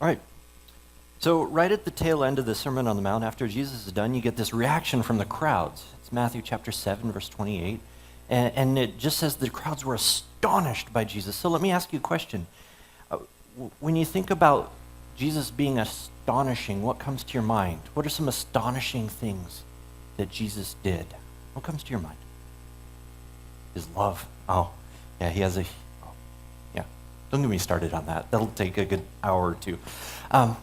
All right. So right at the tail end of the Sermon on the Mount, after Jesus is done, you get this reaction from the crowds. It's Matthew chapter 7, verse 28. And it just says the crowds were astonished by Jesus. So let me ask you a question. When you think about Jesus being astonishing, what comes to your mind? What are some astonishing things that Jesus did? What comes to your mind? His love. Oh, yeah, he has yeah. Don't get me started on that. That'll take a good hour or two. I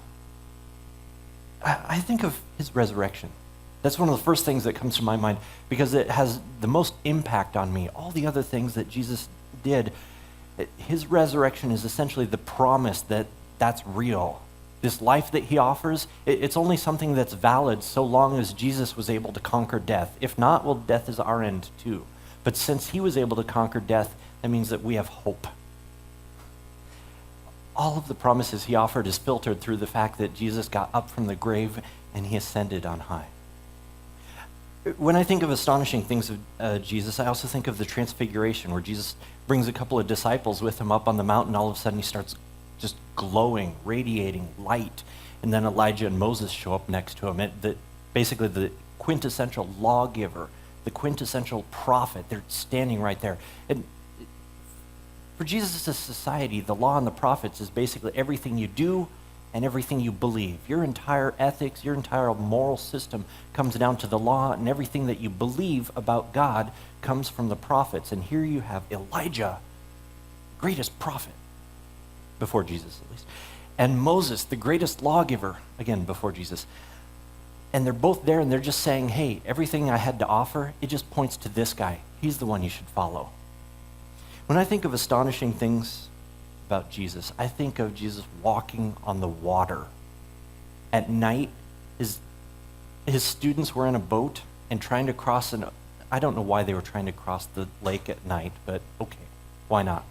think of his resurrection. That's one of the first things that comes to my mind because it has the most impact on me. All the other things that Jesus did, his resurrection is essentially the promise that that's real. This life that he offers, it's only something that's valid so long as Jesus was able to conquer death. If not, well, death is our end too. But since he was able to conquer death, that means that we have hope. All of the promises he offered is filtered through the fact that Jesus got up from the grave and he ascended on high. When I think of astonishing things of Jesus, I also think of the transfiguration, where Jesus brings a couple of disciples with him up on the mountain. All of a sudden he starts just glowing, radiating light. And then Elijah and Moses show up next to him. Basically the quintessential lawgiver, the quintessential prophet, they're standing right there. And for Jesus' society, the law and the prophets is basically everything you do and everything you believe. Your entire ethics, your entire moral system comes down to the law, and everything that you believe about God comes from the prophets. And here you have Elijah, greatest prophet, before Jesus at least, and Moses, the greatest lawgiver, again, before Jesus. And they're both there, and they're just saying, hey, everything I had to offer, it just points to this guy. He's the one you should follow. When I think of astonishing things about Jesus, I think of Jesus walking on the water. At night, his students were in a boat and trying to cross I don't know why they were trying to cross the lake at night, but okay, why not?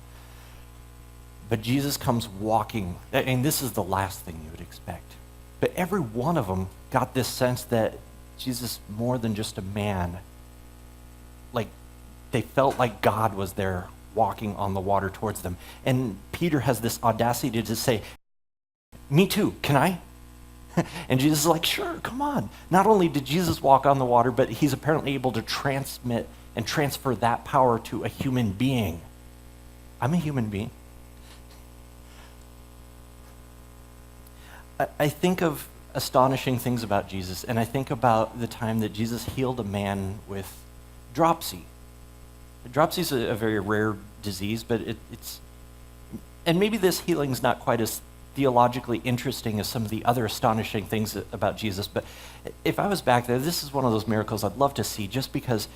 But Jesus comes walking, and this is the last thing you would expect. But every one of them got this sense that Jesus, more than just a man, like they felt like God was there walking on the water towards them. And Peter has this audacity to say, me too, can I? And Jesus is like, sure, come on. Not only did Jesus walk on the water, but he's apparently able to transmit and transfer that power to a human being. I'm a human being. I think of astonishing things about Jesus, and I think about the time that Jesus healed a man with dropsy. Dropsy is a very rare disease, but and maybe this healing's not quite as theologically interesting as some of the other astonishing things about Jesus, but if I was back there, this is one of those miracles I'd love to see, just because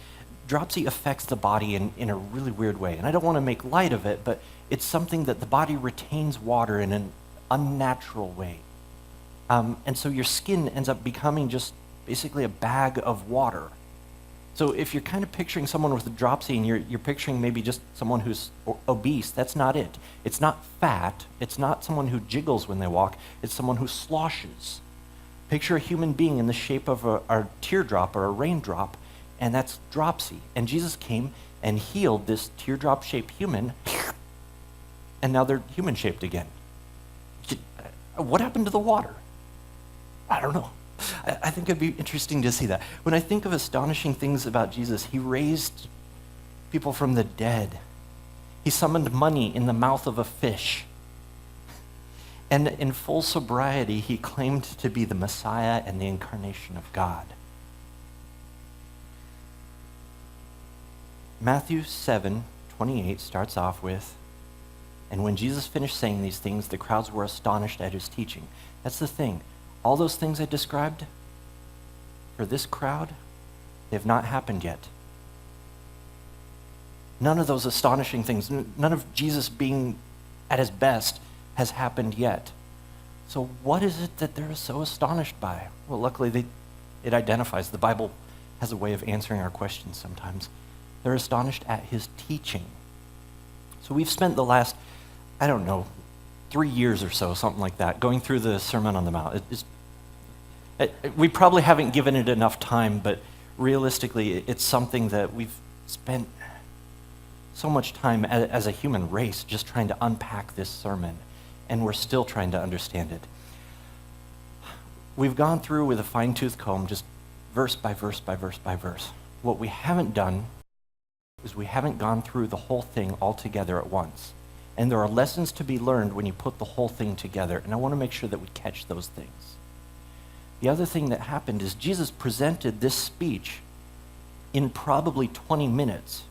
dropsy affects the body in a really weird way. And I don't want to make light of it, but it's something that the body retains water in an unnatural way. And so your skin ends up becoming just basically a bag of water. So if you're kind of picturing someone with a dropsy and you're picturing maybe just someone who's obese, that's not it. It's not fat. It's not someone who jiggles when they walk. It's someone who sloshes. Picture a human being in the shape of a teardrop or a raindrop, and that's dropsy. And Jesus came and healed this teardrop-shaped human, and now they're human-shaped again. What happened to the water? I don't know. I think it'd be interesting to see that. When I think of astonishing things about Jesus, he raised people from the dead. He summoned money in the mouth of a fish. And in full sobriety, he claimed to be the Messiah and the incarnation of God. Matthew 7:28 starts off with, and when Jesus finished saying these things, the crowds were astonished at his teaching. That's the thing. All those things I described, for this crowd, they have not happened yet. None of those astonishing things, none of Jesus being at his best has happened yet. So what is it that they're so astonished by? Well, luckily it identifies. The Bible has a way of answering our questions sometimes. They're astonished at his teaching. So we've spent the last, 3 years or so, something like that, going through the Sermon on the Mount. We probably haven't given it enough time, but realistically, it's something that we've spent so much time as a human race just trying to unpack this sermon. and we're still trying to understand it. We've gone through with a fine-tooth comb, just verse by verse by verse by verse. What we haven't done is we haven't gone through the whole thing all together at once. And there are lessons to be learned when you put the whole thing together, and I want to make sure that we catch those things. The other thing that happened is Jesus presented this speech in probably 20 minutes,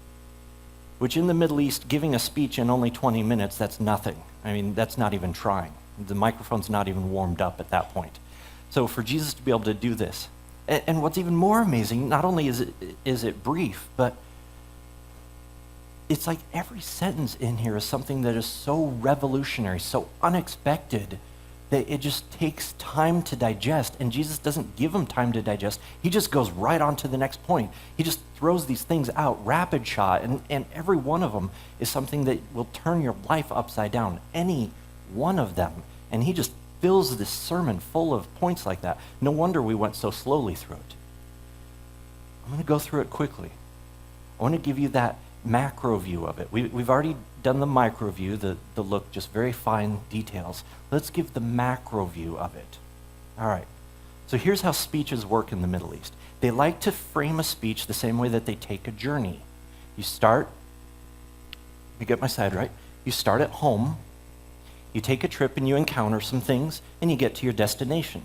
which in the Middle East, giving a speech in only 20 minutes, that's nothing. I mean, that's not even trying. The microphone's not even warmed up at that point. So for Jesus to be able to do this, and what's even more amazing, not only is it brief, but it's like every sentence in here is something that is so revolutionary, so unexpected, that it just takes time to digest, and Jesus doesn't give them time to digest. He just goes right on to the next point. He just throws these things out, rapid shot, and every one of them is something that will turn your life upside down, any one of them. And he just fills this sermon full of points like that. No wonder we went so slowly through it. I'm going to go through it quickly. I want to give you that macro view of it. We've already done the micro view, the look, just very fine details. Let's give the macro view of it. All right. So here's how speeches work in the Middle East. They like to frame a speech the same way that they take a journey. You start, you get my side right, you start at home, you take a trip and you encounter some things, and you get to your destination.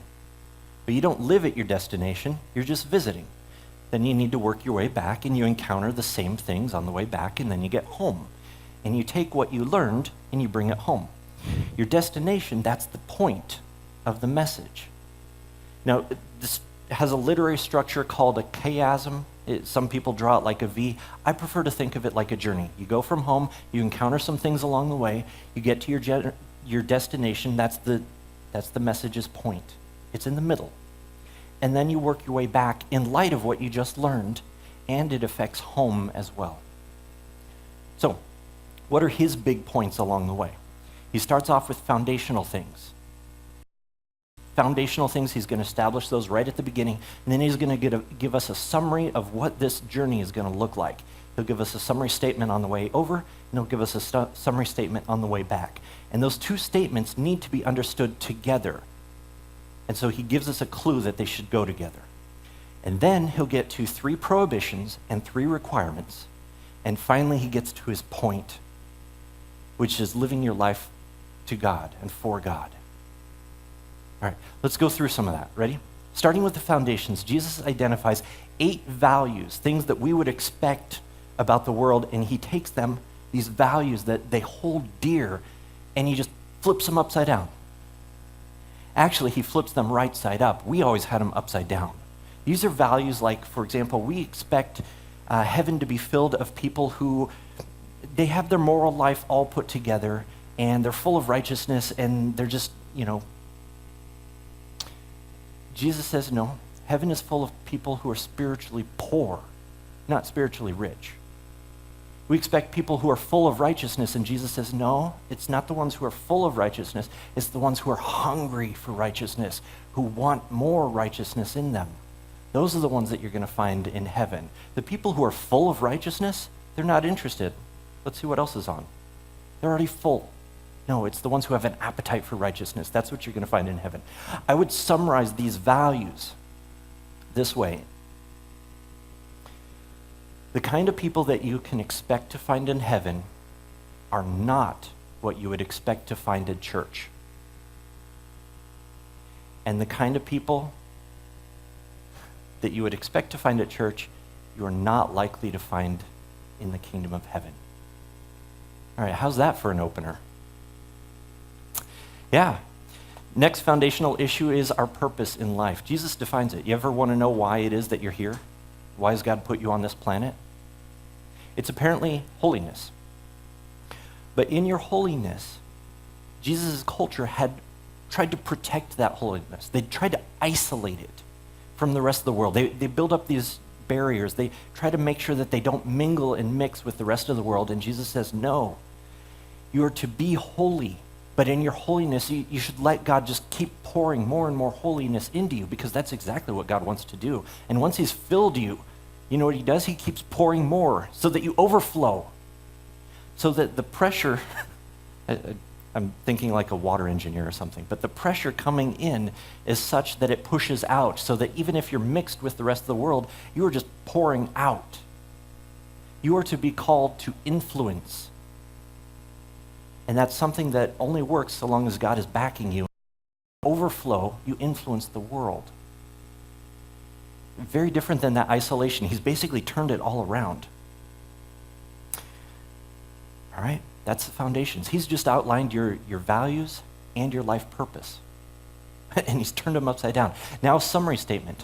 But you don't live at your destination, you're just visiting. Then you need to work your way back, and you encounter the same things on the way back, and then you get home. And you take what you learned, and you bring it home. Your destination, that's the point of the message. Now, this has a literary structure called a chiasm. Some people draw it like a V. I prefer to think of it like a journey. You go from home, you encounter some things along the way, you get to your destination, that's the message's point. It's in the middle. And then you work your way back in light of what you just learned, and it affects home as well. So, what are his big points along the way? He starts off with foundational things. Foundational things, he's going to establish those right at the beginning, and then he's going to give us a summary of what this journey is going to look like. He'll give us a summary statement on the way over, and he'll give us a summary statement on the way back. And those two statements need to be understood together. And so he gives us a clue that they should go together. And then he'll get to 3 prohibitions and 3 requirements. And finally, he gets to his point, which is living your life to God and for God. All right, let's go through some of that. Ready? Starting with the foundations, Jesus identifies 8 values, things that we would expect about the world, and he takes them, these values that they hold dear, and he just flips them upside down. Actually, he flips them right side up. We always had them upside down. These are values like, for example, we expect heaven to be filled of people who, they have their moral life all put together, and they're full of righteousness, and they're just, Jesus says, no, heaven is full of people who are spiritually poor, not spiritually rich. We expect people who are full of righteousness, and Jesus says, no, it's not the ones who are full of righteousness, it's the ones who are hungry for righteousness, who want more righteousness in them. Those are the ones that you're going to find in heaven. The people who are full of righteousness, they're not interested. Let's see what else is on. They're already full. No, it's the ones who have an appetite for righteousness. That's what you're going to find in heaven. I would summarize these values this way. The kind of people that you can expect to find in heaven are not what you would expect to find in church. And the kind of people that you would expect to find at church, you are not likely to find in the kingdom of heaven. All right, how's that for an opener? Yeah. Next foundational issue is our purpose in life. Jesus defines it. You ever want to know why it is that you're here? Why has God put you on this planet? It's apparently holiness. But in your holiness, Jesus' culture had tried to protect that holiness. They tried to isolate it from the rest of the world. They build up these barriers. They try to make sure that they don't mingle and mix with the rest of the world. And Jesus says, no, you are to be holy. But in your holiness, you should let God just keep pouring more and more holiness into you, because that's exactly what God wants to do. And once he's filled you, you know what he does? He keeps pouring more so that you overflow. So that the pressure, I'm thinking like a water engineer or something, but the pressure coming in is such that it pushes out, so that even if you're mixed with the rest of the world, you are just pouring out. You are to be called to influence. And that's something that only works so long as God is backing you. Overflow, you influence the world. Very different than that isolation. He's basically turned it all around. All right, that's the foundations. He's just outlined your values and your life purpose. And he's turned them upside down. Now, summary statement.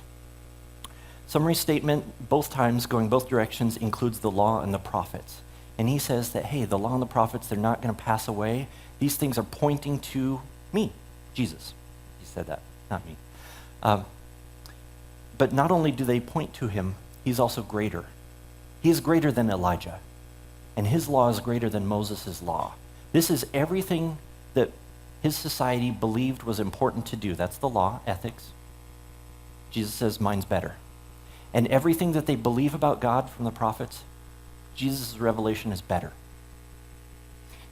Summary statement, both times, going both directions, includes the law and the prophets. And he says that, hey, the law and the prophets, they're not going to pass away. These things are pointing to me, Jesus. He said that, not me. But not only do they point to him, he's also greater. He is greater than Elijah. And his law is greater than Moses' law. This is everything that his society believed was important to do. That's the law, ethics. Jesus says, mine's better. And everything that they believe about God from the prophets, Jesus' revelation is better.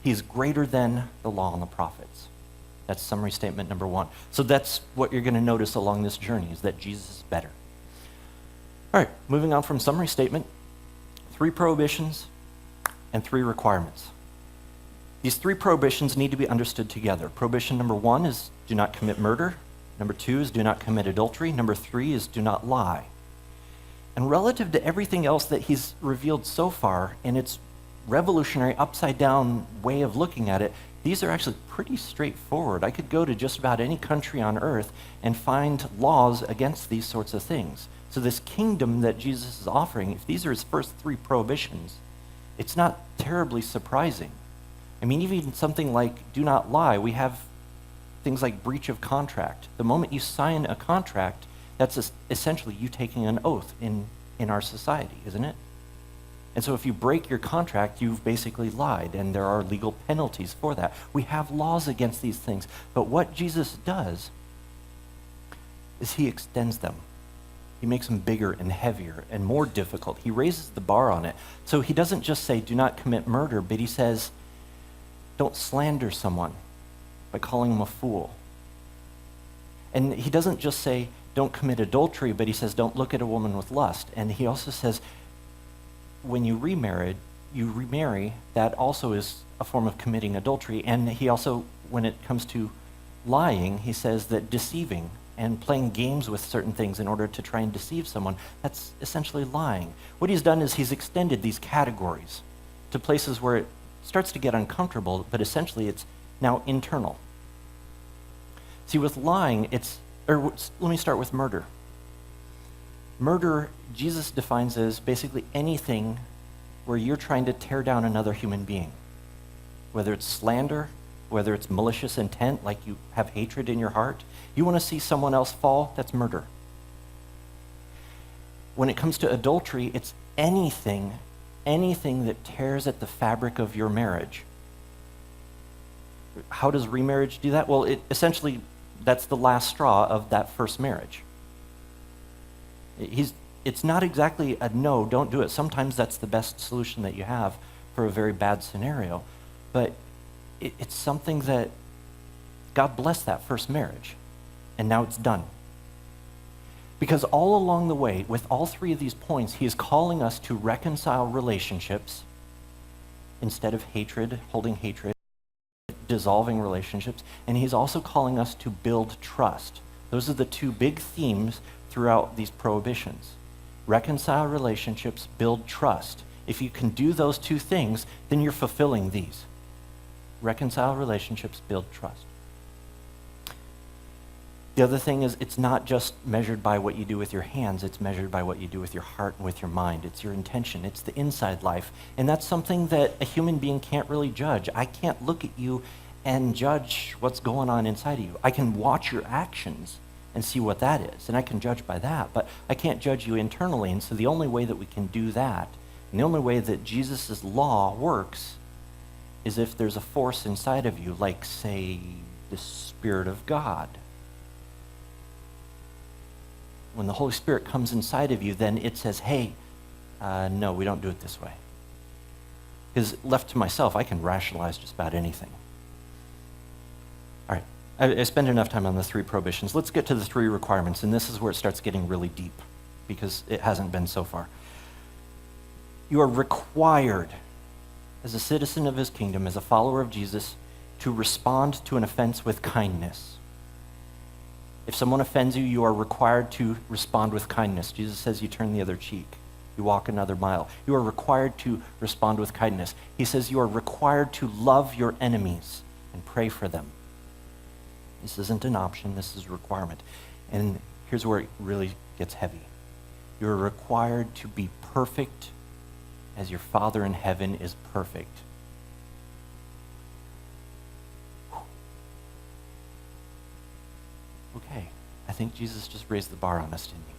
He's greater than the law and the prophets. That's summary statement number one. So that's what you're going to notice along this journey, is that Jesus is better. All right, moving on from summary statement, 3 prohibitions and 3 requirements. These 3 prohibitions need to be understood together. Prohibition number 1 is do not commit murder. Number 2 is do not commit adultery. Number 3 is do not lie. And relative to everything else that he's revealed so far, in its revolutionary upside-down way of looking at it, these are actually pretty straightforward. I could go to just about any country on earth and find laws against these sorts of things. So this kingdom that Jesus is offering, if these are his first 3 prohibitions, it's not terribly surprising. I mean, even something like do not lie, we have things like breach of contract. The moment you sign a contract, that's essentially you taking an oath in our society, isn't it? And so if you break your contract, you've basically lied, and there are legal penalties for that. We have laws against these things. But what Jesus does is he extends them. He makes them bigger and heavier and more difficult. He raises the bar on it. So he doesn't just say, do not commit murder, but he says, don't slander someone by calling them a fool. And he doesn't just say, don't commit adultery, but he says, don't look at a woman with lust. And he also says, when you remarry, that also is a form of committing adultery. And he also, when it comes to lying, he says that deceiving and playing games with certain things in order to try and deceive someone, that's essentially lying. What he's done is he's extended these categories to places where it starts to get uncomfortable, but essentially it's now internal. See, with lying, let me start with murder. Murder, Jesus defines as basically anything where you're trying to tear down another human being. Whether it's slander, whether it's malicious intent, like you have hatred in your heart. You want to see someone else fall, that's murder. When it comes to adultery, it's anything that tears at the fabric of your marriage. How does remarriage do that? Well, essentially, that's the last straw of that first marriage. It's not exactly a no, don't do it. Sometimes that's the best solution that you have for a very bad scenario. But it's something that God blessed that first marriage, and now it's done. Because all along the way, with all 3 of these points, he is calling us to reconcile relationships instead of hatred, holding hatred, dissolving relationships, and he's also calling us to build trust. Those are the 2 big themes throughout these prohibitions. Reconcile relationships, build trust. If you can do those 2 things, then you're fulfilling these. Reconcile relationships, build trust. The other thing is, it's not just measured by what you do with your hands, it's measured by what you do with your heart and with your mind. It's your intention, it's the inside life. And that's something that a human being can't really judge. I can't look at you and judge what's going on inside of you. I can watch your actions and see what that is, and I can judge by that, but I can't judge you internally. And so the only way that we can do that, and the only way that Jesus' law works, is if there's a force inside of you, like, say, the Spirit of God. When the Holy Spirit comes inside of you, then it says, hey, no, we don't do it this way. Because left to myself, I can rationalize just about anything. All right, I spent enough time on the 3 prohibitions. Let's get to the 3 requirements, and this is where it starts getting really deep, because it hasn't been so far. You are required, as a citizen of his kingdom, as a follower of Jesus, to respond to an offense with kindness. If someone offends you, you are required to respond with kindness. Jesus says you turn the other cheek. You walk another mile. You are required to respond with kindness. He says you are required to love your enemies and pray for them. This isn't an option, this is a requirement. And here's where it really gets heavy. You're required to be perfect as your Father in heaven is perfect. Okay, I think Jesus just raised the bar on us, didn't he?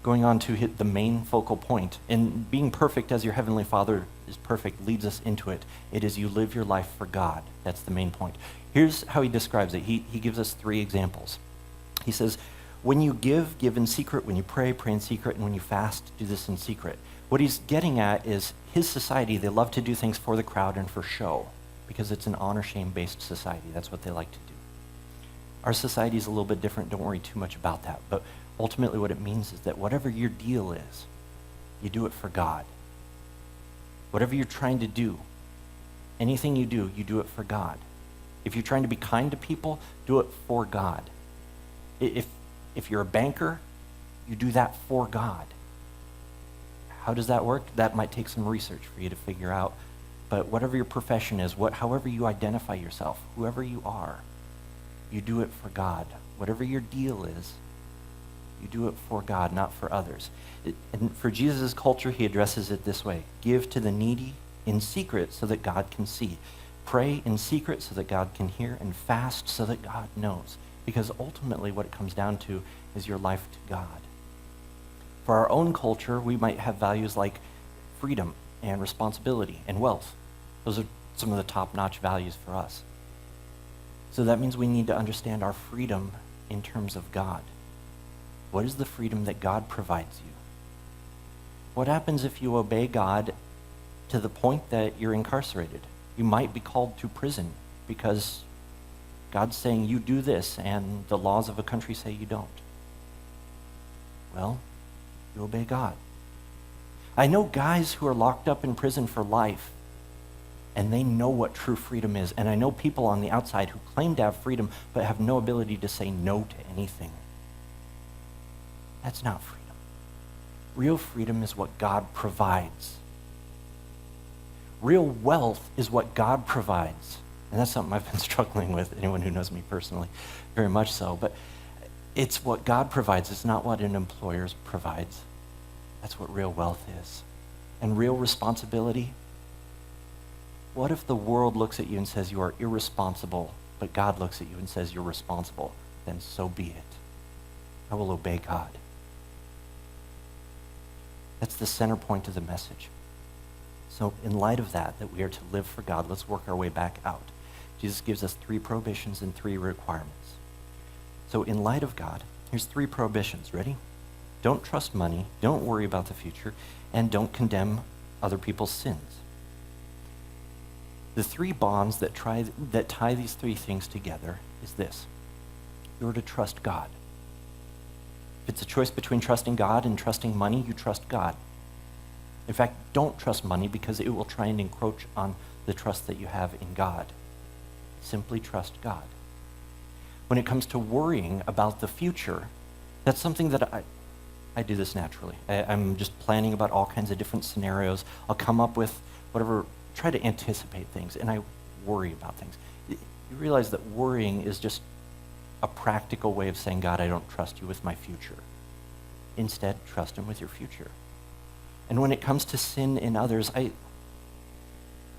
Going on to hit the main focal point, and being perfect as your heavenly Father is perfect leads us into it. It is you live your life for God. That's the main point. Here's how he describes it. He gives us 3 examples. He says, when you give in secret. When you pray in secret. And when you fast, do this in secret. What he's getting at is his society, they love to do things for the crowd and for show, because it's an honor-shame-based society. That's what they like to do. Our society is a little bit different. Don't worry too much about that. But ultimately what it means is that whatever your deal is, you do it for God. Whatever you're trying to do, anything you do it for God. If you're trying to be kind to people, do it for God. If you're a banker, you do that for God. How does that work? That might take some research for you to figure out. But whatever your profession is, however you identify yourself, whoever you are, you do it for God. Whatever your deal is, you do it for God, not for others. And for Jesus' culture, he addresses it this way. Give to the needy in secret so that God can see. Pray in secret so that God can hear, and fast so that God knows. Because ultimately what it comes down to is your life to God. For our own culture, we might have values like freedom and responsibility and wealth. Those are some of the top-notch values for us. So that means we need to understand our freedom in terms of God. What is the freedom that God provides you? What happens if you obey God to the point that you're incarcerated? You might be called to prison because God's saying you do this and the laws of a country say you don't. Well, you obey God. I know guys who are locked up in prison for life, and they know what true freedom is. And I know people on the outside who claim to have freedom but have no ability to say no to anything. That's not freedom. Real freedom is what God provides. Real wealth is what God provides. And that's something I've been struggling with, anyone who knows me personally, very much so. But it's what God provides. It's not what an employer provides. That's what real wealth is. And real responsibility. What if the world looks at you and says you are irresponsible, but God looks at you and says you're responsible? Then so be it. I will obey God. That's the center point of the message. So in light of that we are to live for God, let's work our way back out. Jesus gives us 3 prohibitions and 3 requirements. So in light of God, here's 3 prohibitions. Ready? Don't trust money, don't worry about the future, and don't condemn other people's sins. The 3 bonds that tie these 3 things together is this. You're to trust God. If it's a choice between trusting God and trusting money, you trust God. In fact, don't trust money because it will try and encroach on the trust that you have in God. Simply trust God. When it comes to worrying about the future, that's something that I do this naturally. I'm just planning about all kinds of different scenarios. I'll come up with whatever, try to anticipate things, and I worry about things. You realize that worrying is just a practical way of saying, God, I don't trust you with my future. Instead, trust him with your future. And when it comes to sin in others, I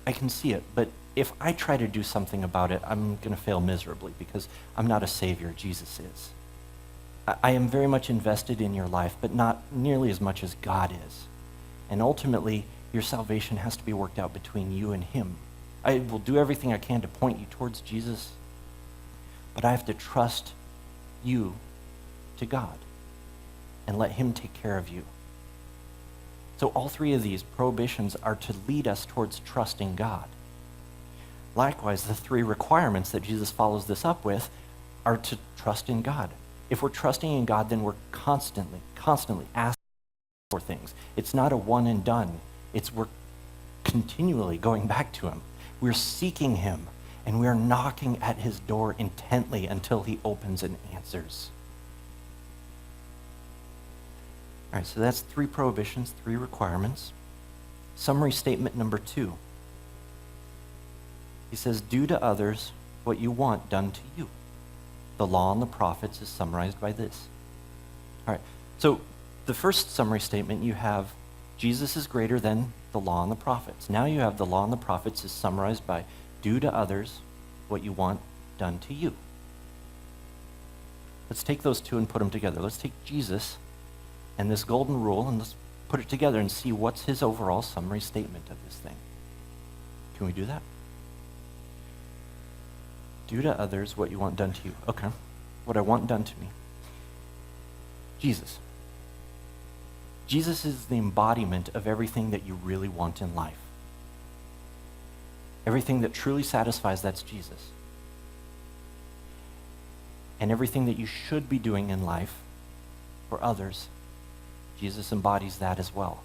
can see it, but if I try to do something about it, I'm going to fail miserably because I'm not a savior, Jesus is. I am very much invested in your life, but not nearly as much as God is. And ultimately, your salvation has to be worked out between you and him. I will do everything I can to point you towards Jesus, but I have to trust you to God and let him take care of you. So all 3 of these prohibitions are to lead us towards trusting God. Likewise, the three requirements that Jesus follows this up with are to trust in God. If we're trusting in God, then we're constantly asking for things. It's not a one and done. We're continually going back to him. We're seeking him, and we're knocking at his door intently until he opens and answers. All right, so that's 3 prohibitions, 3 requirements. Summary statement number 2. He says, do to others what you want done to you. The law and the prophets is summarized by this. All right, so the first summary statement, you have Jesus is greater than the law and the prophets. Now you have the law and the prophets is summarized by do to others what you want done to you. Let's take those two and put them together. Let's take Jesus and this golden rule and let's put it together and see what's his overall summary statement of this thing. Can we do that? Do to others what you want done to you. Okay. What I want done to me. Jesus. Jesus is the embodiment of everything that you really want in life. Everything that truly satisfies, that's Jesus. And everything that you should be doing in life for others, Jesus embodies that as well.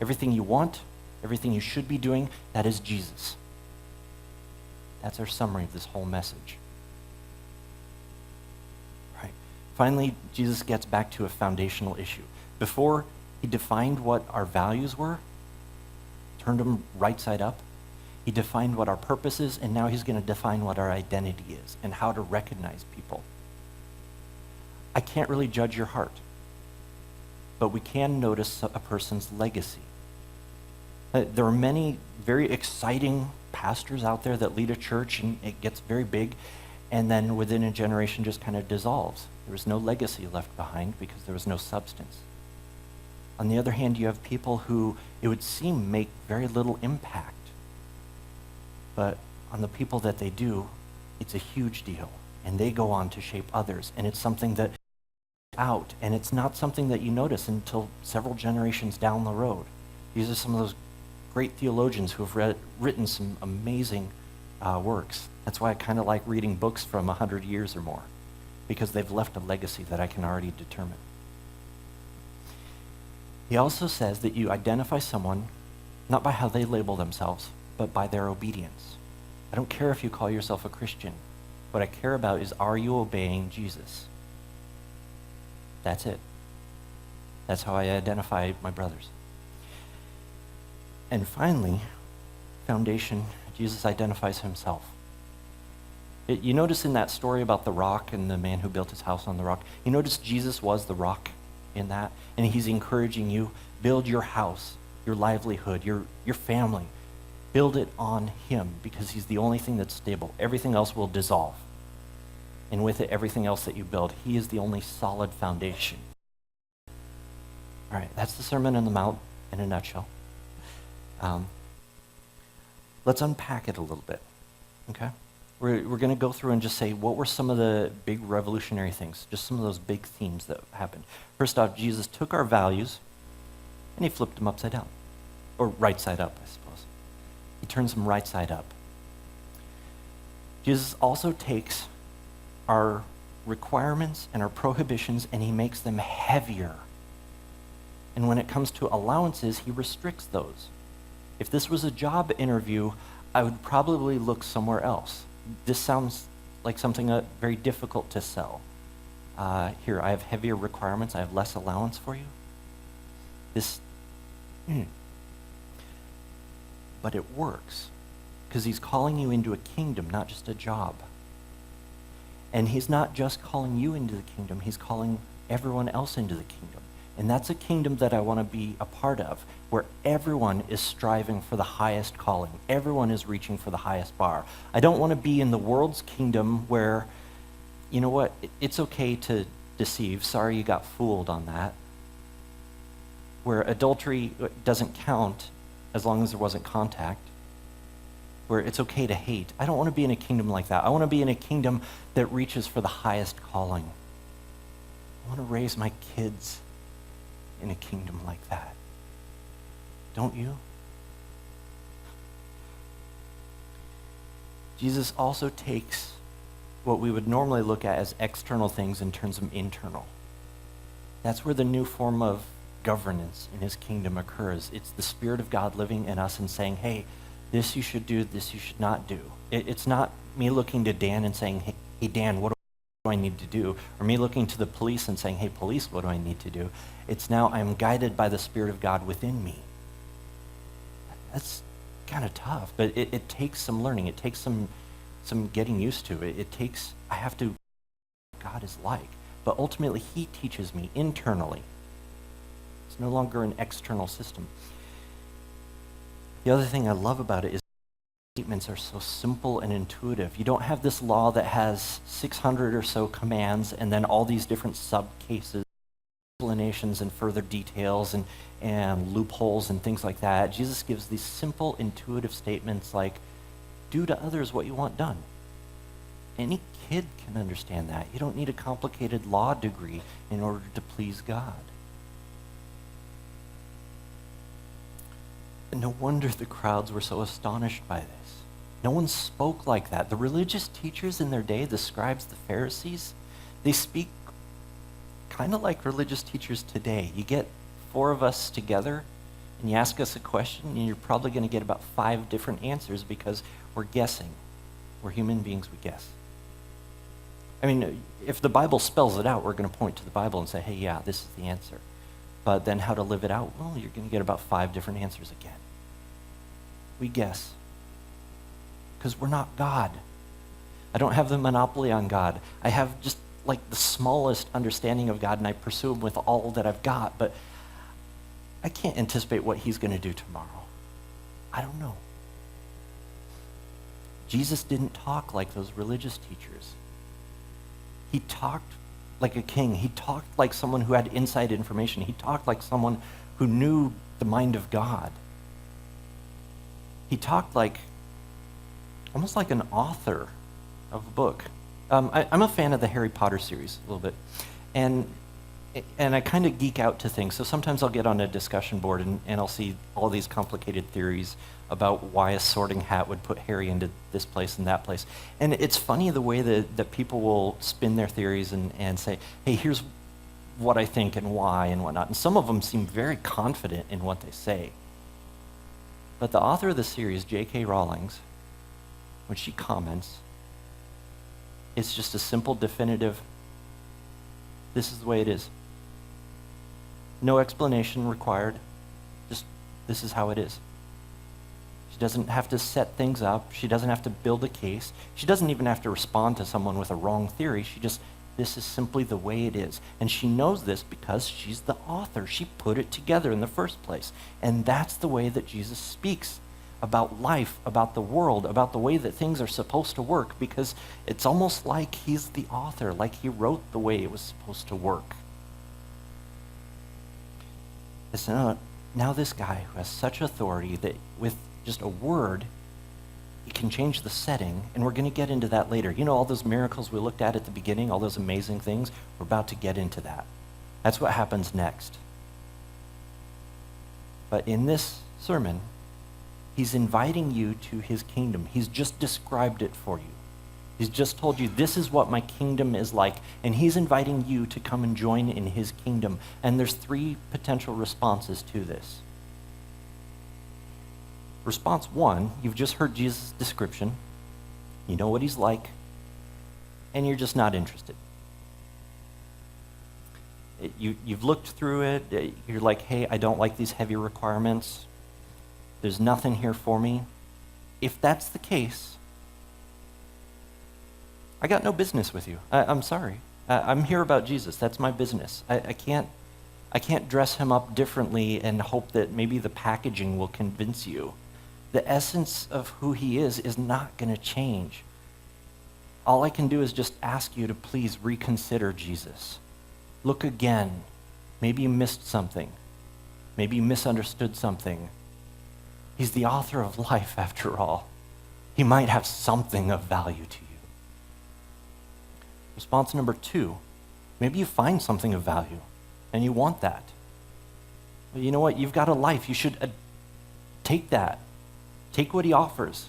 Everything you want, everything you should be doing, that is Jesus. That's our summary of this whole message. Right. Finally, Jesus gets back to a foundational issue. Before he defined what our values were, turned them right side up, he defined what our purpose is, and now he's going to define what our identity is and how to recognize people. I can't really judge your heart, but we can notice a person's legacy. There are many very exciting pastors out there that lead a church and it gets very big, and then within a generation just kind of dissolves. There was no legacy left behind because there was no substance. On the other hand, you have people who it would seem make very little impact, but on the people that they do, it's a huge deal, and they go on to shape others, and it's something that out, and it's not something that you notice until several generations down the road. These are some of those great theologians who have written some amazing works. That's why I kind of like reading books from 100 years or more, because they've left a legacy that I can already determine. He also says that you identify someone not by how they label themselves, but by their obedience. I don't care if you call yourself a Christian. What I care about is, are you obeying Jesus? That's it. That's how I identify my brothers. And finally, foundation, Jesus identifies himself. You notice in that story about the rock and the man who built his house on the rock, you notice Jesus was the rock in that, and he's encouraging you, build your house, your livelihood, your family. Build it on him because he's the only thing that's stable. Everything else will dissolve. And with it, everything else that you build, he is the only solid foundation. All right, that's the Sermon on the Mount in a nutshell. Let's unpack it a little bit, okay? We're going to go through and just say, what were some of the big revolutionary things, just some of those big themes that happened. First off, Jesus took our values and he flipped them upside down, or right side up, I suppose. He turns them right side up. Jesus also takes our requirements and our prohibitions and he makes them heavier. And when it comes to allowances, he restricts those. If this was a job interview, I would probably look somewhere else. This sounds like something very difficult to sell. Here, I have heavier requirements. I have less allowance for you. But it works because he's calling you into a kingdom, not just a job. And he's not just calling you into the kingdom, he's calling everyone else into the kingdom. And that's a kingdom that I want to be a part of, where everyone is striving for the highest calling. Everyone is reaching for the highest bar. I don't want to be in the world's kingdom where, you know what, it's okay to deceive. Sorry you got fooled on that. Where adultery doesn't count as long as there wasn't contact. Where it's okay to hate. I don't want to be in a kingdom like that. I want to be in a kingdom that reaches for the highest calling. I want to raise my kids in a kingdom like that. Don't you? Jesus also takes what we would normally look at as external things and turns them internal. That's where the new form of governance in his kingdom occurs. It's the Spirit of God living in us and saying, hey, this you should do, this you should not do. It's not me looking to Dan and saying, hey Dan, what do I need to do? Or me looking to the police and saying, hey police, what do I need to do? It's now I'm guided by the Spirit of God within me. That's kind of tough, but it takes some learning. It takes some getting used to it. I have to, God is like. But ultimately, he teaches me internally. It's no longer an external system. The other thing I love about it is statements are so simple and intuitive. You don't have this law that has 600 or so commands and then all these different sub-cases, explanations and further details and loopholes and things like that. Jesus gives these simple, intuitive statements like, do to others what you want done. Any kid can understand that. You don't need a complicated law degree in order to please God. And no wonder the crowds were so astonished by this. No one spoke like that. The religious teachers in their day, the scribes, the Pharisees, they speak kind of like religious teachers today. You get 4 of us together and you ask us a question and you're probably going to get about 5 different answers because we're guessing. We're human beings, we guess. I mean, if the Bible spells it out, we're going to point to the Bible and say, hey, yeah, this is the answer. But then how to live it out? Well, you're going to get about 5 different answers again. We guess. Because we're not God. I don't have the monopoly on God. I have just like the smallest understanding of God, and I pursue him with all that I've got, but I can't anticipate what he's going to do tomorrow. I don't know. Jesus didn't talk like those religious teachers. He talked like a king. He talked like someone who had inside information. He talked like someone who knew the mind of God. He talked almost like an author of a book. I'm a fan of the Harry Potter series a little bit, and I kind of geek out to things. So sometimes I'll get on a discussion board and I'll see all these complicated theories about why a sorting hat would put Harry into this place and that place. And it's funny the way that people will spin their theories and say, hey, here's what I think and why and whatnot. And some of them seem very confident in what they say. But the author of the series, J.K. Rowling, when she comments, it's just a simple, definitive, this is the way it is. No explanation required. Just, this is how it is. She doesn't have to set things up. She doesn't have to build a case. She doesn't even have to respond to someone with a wrong theory. This is simply the way it is. And she knows this because she's the author. She put it together in the first place. And that's the way that Jesus speaks about life, about the world, about the way that things are supposed to work, because it's almost like he's the author, like he wrote the way it was supposed to work. Listen, now this guy who has such authority that with just a word, he can change the setting, and we're going to get into that later. You know, all those miracles we looked at the beginning, all those amazing things, we're about to get into that. That's what happens next. But in this sermon, he's inviting you to his kingdom. He's just described it for you. He's just told you, this is what my kingdom is like, and he's inviting you to come and join in his kingdom. And there's 3 potential responses to this. Response 1, you've just heard Jesus' description. You know what he's like, and you're just not interested. You've looked through it. You're like, hey, I don't like these heavy requirements. There's nothing here for me. If that's the case, I got no business with you. I'm sorry. I'm here about Jesus. That's my business. I can't dress him up differently and hope that maybe the packaging will convince you. The essence of who he is not going to change. All I can do is just ask you to please reconsider Jesus. Look again. Maybe you missed something. Maybe you misunderstood something. He's the author of life, after all. He might have something of value to you. Response number 2, maybe you find something of value, and you want that. Well, you know what? You've got a life. You should take that. Take what he offers.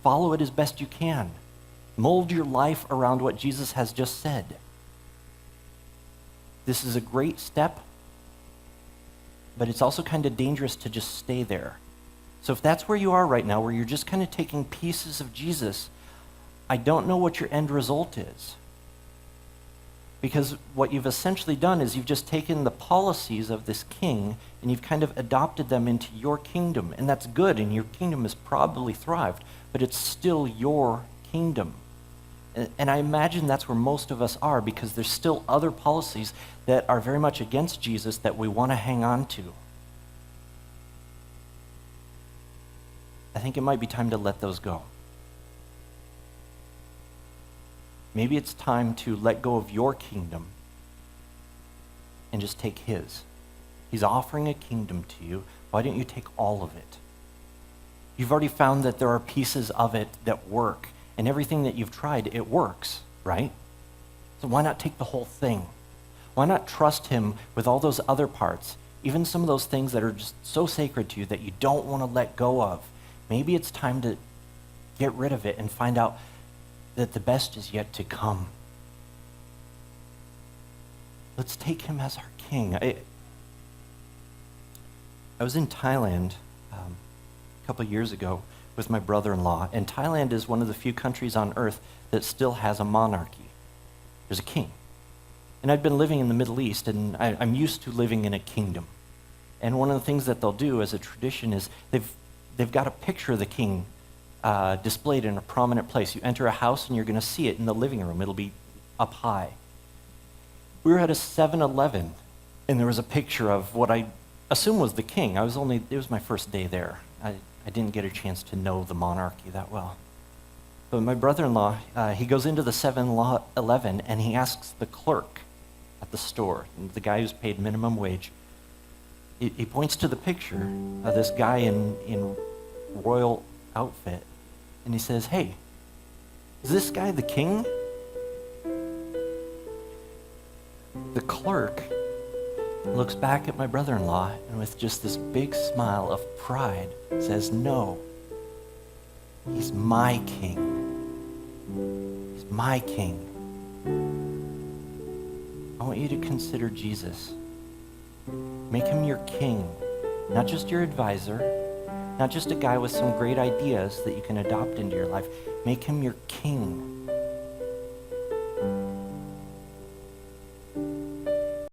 follow it as best you can. Mold your life around what Jesus has just said. This is a great step, but it's also kind of dangerous to just stay there. So if that's where you are right now, where you're just kind of taking pieces of Jesus, I don't know what your end result is. Because what you've essentially done is you've just taken the policies of this king and you've kind of adopted them into your kingdom. And that's good, and your kingdom has probably thrived, but it's still your kingdom. And I imagine that's where most of us are, because there's still other policies that are very much against Jesus that we want to hang on to. I think it might be time to let those go. Maybe it's time to let go of your kingdom and just take his. He's offering a kingdom to you. Why don't you take all of it? You've already found that there are pieces of it that work, and everything that you've tried, it works, right? So why not take the whole thing? Why not trust him with all those other parts, even some of those things that are just so sacred to you that you don't want to let go of? Maybe it's time to get rid of it and find out that the best is yet to come. Let's take him as our king. I was in Thailand a couple of years ago with my brother-in-law, and Thailand is one of the few countries on earth that still has a monarchy. There's a king. And I'd been living in the Middle East, and I'm used to living in a kingdom. And one of the things that they'll do as a tradition is they've got a picture of the king displayed in a prominent place. You enter a house and you're going to see it in the living room. It'll be up high. We were at a 7-Eleven, and there was a picture of what I assume was the king. It was my first day there. I didn't get a chance to know the monarchy that well. But my brother-in-law, he goes into the 7-Eleven and he asks the clerk at the store, the guy who's paid minimum wage, he points to the picture of this guy in royal outfit, and he says, "Hey, is this guy the king?" The clerk looks back at my brother-in-law and with just this big smile of pride says, "No, he's my king. He's my king." I want you to consider Jesus. Make him your king, not just your advisor, not just a guy with some great ideas that you can adopt into your life. Make him your king.